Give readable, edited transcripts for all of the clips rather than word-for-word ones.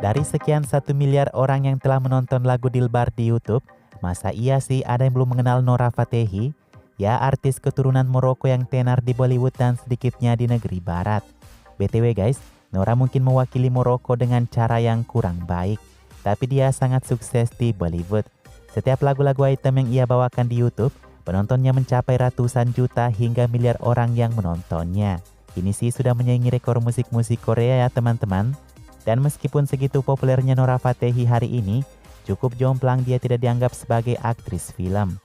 Dari sekian 1 miliar orang yang telah menonton lagu Dilbar di YouTube, masa iya sih ada yang belum mengenal Nora Fatehi? Ya, artis keturunan Maroko yang tenar di Bollywood dan sedikitnya di negeri barat. BTW guys, Nora mungkin mewakili Maroko dengan cara yang kurang baik, tapi dia sangat sukses di Bollywood. Setiap lagu-lagu item yang ia bawakan di YouTube, penontonnya mencapai ratusan juta hingga miliar orang yang menontonnya. Ini sih sudah menyaingi rekor musik-musik Korea ya teman-teman. Dan meskipun segitu populernya Nora Fatehi hari ini, cukup jomplang dia tidak dianggap sebagai aktris film.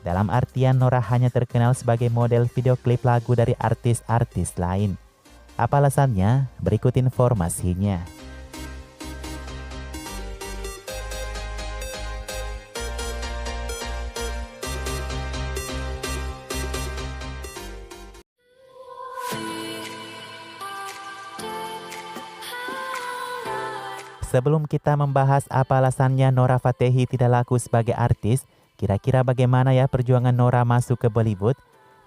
Dalam artian Nora hanya terkenal sebagai model video klip lagu dari artis-artis lain. Apa alasannya? Berikut informasinya. Sebelum kita membahas apa alasannya Nora Fatehi tidak laku sebagai artis, kira-kira bagaimana ya perjuangan Nora masuk ke Bollywood?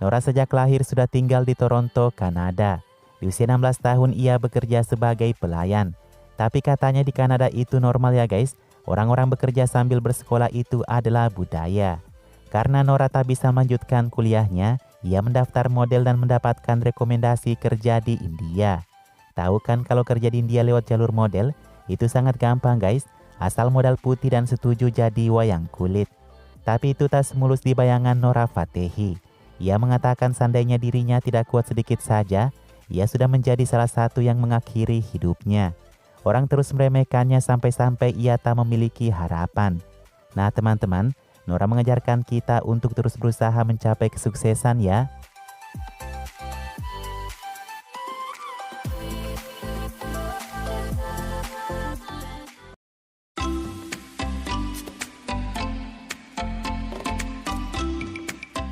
Nora sejak lahir sudah tinggal di Toronto, Kanada. Di usia 16 tahun ia bekerja sebagai pelayan. Tapi katanya di Kanada itu normal ya guys, orang-orang bekerja sambil bersekolah itu adalah budaya. Karena Nora tak bisa melanjutkan kuliahnya, ia mendaftar model dan mendapatkan rekomendasi kerja di India. Tahu kan kalau kerja di India lewat jalur model? Itu sangat gampang guys, asal modal putih dan setuju jadi wayang kulit. Tapi itu tak semulus di bayangan Nora Fatehi. Ia mengatakan seandainya dirinya tidak kuat sedikit saja, ia sudah menjadi salah satu yang mengakhiri hidupnya. Orang terus meremehkannya sampai-sampai ia tak memiliki harapan. Nah teman-teman, Nora mengajarkan kita untuk terus berusaha mencapai kesuksesan ya.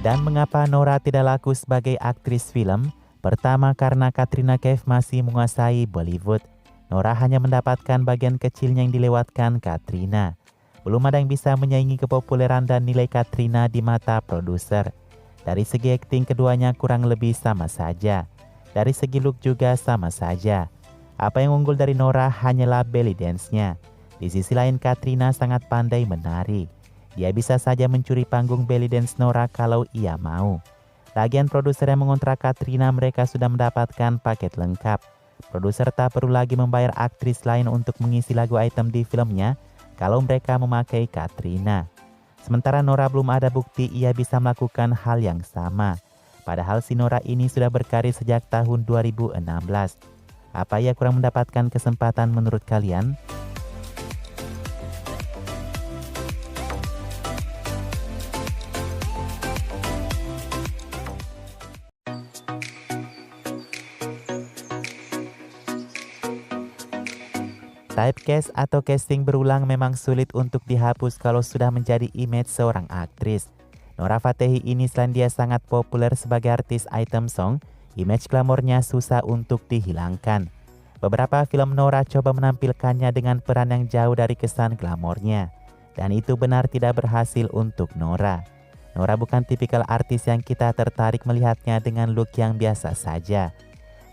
Dan mengapa Nora tidak laku sebagai aktris film? Pertama karena Katrina Kaif masih menguasai Bollywood. Nora hanya mendapatkan bagian kecilnya yang dilewatkan Katrina. Belum ada yang bisa menyaingi kepopuleran dan nilai Katrina di mata produser. Dari segi akting keduanya kurang lebih sama saja. Dari segi look juga sama saja. Apa yang unggul dari Nora hanyalah belly dance-nya. Di sisi lain Katrina sangat pandai menari. Dia bisa saja mencuri panggung belly dance Nora kalau ia mau. Lagian produser yang mengontrak Katrina mereka sudah mendapatkan paket lengkap. Produser tak perlu lagi membayar aktris lain untuk mengisi lagu item di filmnya kalau mereka memakai Katrina. Sementara Nora belum ada bukti ia bisa melakukan hal yang sama. Padahal si Nora ini sudah berkarir sejak tahun 2016. Apa ia kurang mendapatkan kesempatan menurut kalian? Typecast atau casting berulang memang sulit untuk dihapus kalau sudah menjadi image seorang aktris. Nora Fatehi ini selain dia sangat populer sebagai artis item song, image glamornya susah untuk dihilangkan. Beberapa film Nora coba menampilkannya dengan peran yang jauh dari kesan glamornya. Dan itu benar tidak berhasil untuk Nora. Nora bukan tipikal artis yang kita tertarik melihatnya dengan look yang biasa saja.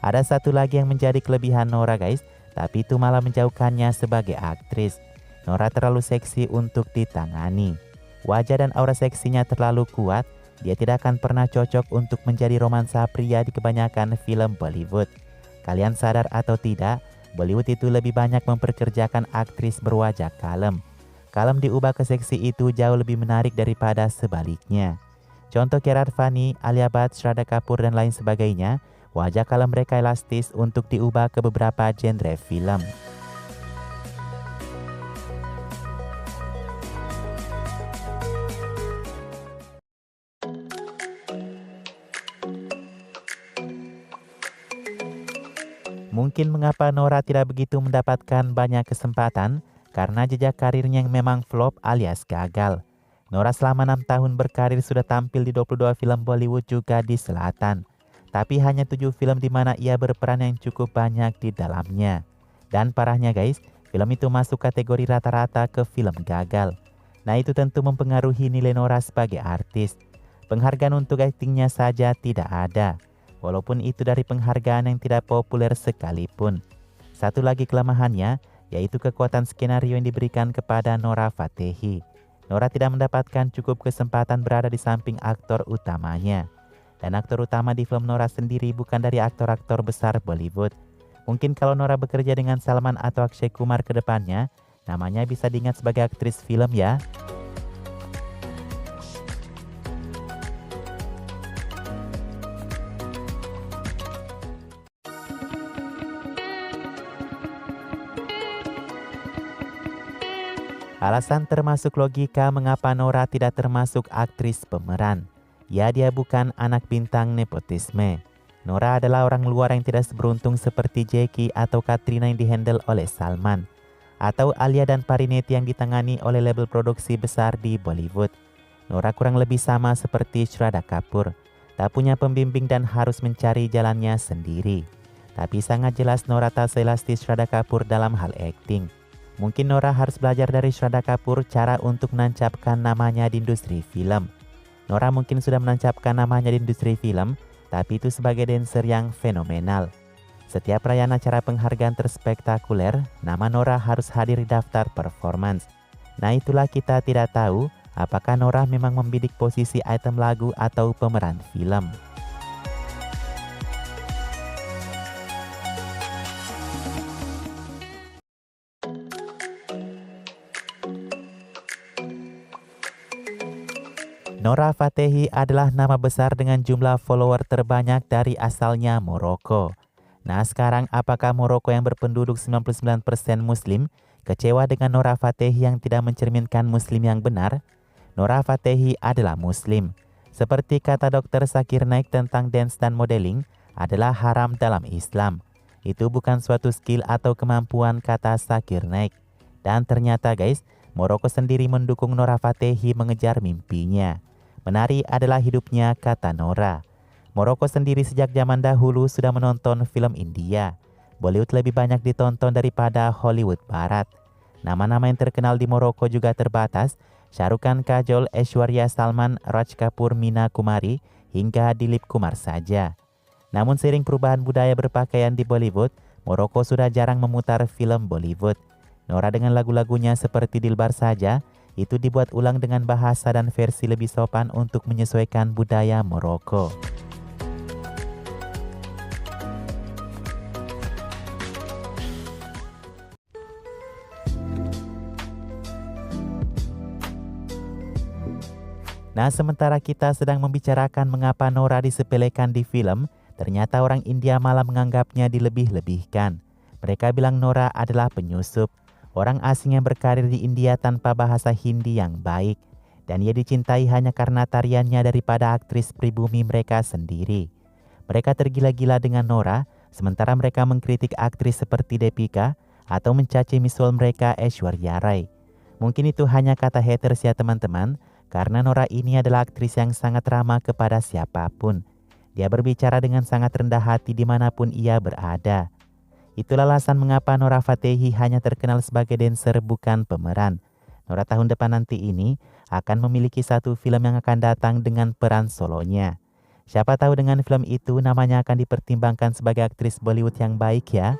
Ada satu lagi yang menjadi kelebihan Nora guys, tapi itu malah menjauhkannya sebagai aktris. Nora terlalu seksi untuk ditangani. Wajah dan aura seksinya terlalu kuat, dia tidak akan pernah cocok untuk menjadi romansa pria di kebanyakan film Bollywood. Kalian sadar atau tidak, Bollywood itu lebih banyak memperkerjakan aktris berwajah kalem. Kalem diubah ke seksi itu jauh lebih menarik daripada sebaliknya. Contoh Kiara Advani, Alia Bhatt, Shraddha Kapoor dan lain sebagainya, wajah kalem mereka elastis untuk diubah ke beberapa genre film. Mungkin mengapa Nora tidak begitu mendapatkan banyak kesempatan? Karena jejak karirnya yang memang flop alias gagal. Nora selama 6 tahun berkarir sudah tampil di 22 film Bollywood juga di selatan. Tapi hanya 7 film di mana ia berperan yang cukup banyak di dalamnya. Dan parahnya guys, film itu masuk kategori rata-rata ke film gagal. Nah itu tentu mempengaruhi nilai Nora sebagai artis. Penghargaan untuk aktingnya saja tidak ada. Walaupun itu dari penghargaan yang tidak populer sekalipun. Satu lagi kelemahannya, yaitu kekuatan skenario yang diberikan kepada Nora Fatehi. Nora tidak mendapatkan cukup kesempatan berada di samping aktor utamanya. Dan aktor utama di film Nora sendiri bukan dari aktor-aktor besar Bollywood. Mungkin kalau Nora bekerja dengan Salman atau Akshay Kumar ke depannya, namanya bisa diingat sebagai aktris film ya. Alasan termasuk logika mengapa Nora tidak termasuk aktris pemeran. Ya, dia bukan anak bintang nepotisme. Nora adalah orang luar yang tidak seberuntung seperti Jackie atau Katrina yang dihandle oleh Salman. Atau Alia dan Parineeti yang ditangani oleh label produksi besar di Bollywood. Nora kurang lebih sama seperti Shraddha Kapoor. Tak punya pembimbing dan harus mencari jalannya sendiri. Tapi sangat jelas Nora tak seelastis Shraddha Kapoor dalam hal acting. Mungkin Nora harus belajar dari Shraddha Kapoor cara untuk menancapkan namanya di industri film. Nora mungkin sudah menancapkan namanya di industri film, tapi itu sebagai dancer yang fenomenal. Setiap perayaan acara penghargaan terspektakuler, nama Nora harus hadir di daftar performance. Nah, itulah kita tidak tahu apakah Nora memang membidik posisi item lagu atau pemeran film. Nora Fatehi adalah nama besar dengan jumlah follower terbanyak dari asalnya Maroko. Nah, sekarang apakah Maroko yang berpenduduk 99% Muslim kecewa dengan Nora Fatehi yang tidak mencerminkan Muslim yang benar? Nora Fatehi adalah Muslim. Seperti kata Dr. Zakir Naik tentang dance dan modeling adalah haram dalam Islam. Itu bukan suatu skill atau kemampuan, kata Zakir Naik. Dan ternyata guys, Maroko sendiri mendukung Nora Fatehi mengejar mimpinya. Menari adalah hidupnya, kata Nora. Maroko sendiri sejak zaman dahulu sudah menonton film India. Bollywood lebih banyak ditonton daripada Hollywood Barat. Nama-nama yang terkenal di Maroko juga terbatas. Shah Rukh Khan, Kajol, Aishwarya, Salman, Raj Kapoor, Meena Kumari, hingga Dilip Kumar saja. Namun seiring perubahan budaya berpakaian di Bollywood, Maroko sudah jarang memutar film Bollywood. Nora dengan lagu-lagunya seperti Dilbar saja, itu dibuat ulang dengan bahasa dan versi lebih sopan untuk menyesuaikan budaya Maroko. Nah, sementara kita sedang membicarakan mengapa Nora disepelekan di film, ternyata orang India malah menganggapnya dilebih-lebihkan. Mereka bilang Nora adalah penyusup. Orang asing yang berkarir di India tanpa bahasa Hindi yang baik. Dan ia dicintai hanya karena tariannya daripada aktris pribumi mereka sendiri. Mereka tergila-gila dengan Nora, sementara mereka mengkritik aktris seperti Deepika atau mencaci misual mereka Aishwarya Rai. Mungkin itu hanya kata haters ya teman-teman, karena Nora ini adalah aktris yang sangat ramah kepada siapapun. Dia berbicara dengan sangat rendah hati dimanapun ia berada. Itulah alasan mengapa Nora Fatehi hanya terkenal sebagai dancer bukan pemeran. Nora tahun depan nanti ini akan memiliki satu film yang akan datang dengan peran solonya. Siapa tahu dengan film itu namanya akan dipertimbangkan sebagai aktris Bollywood yang baik ya.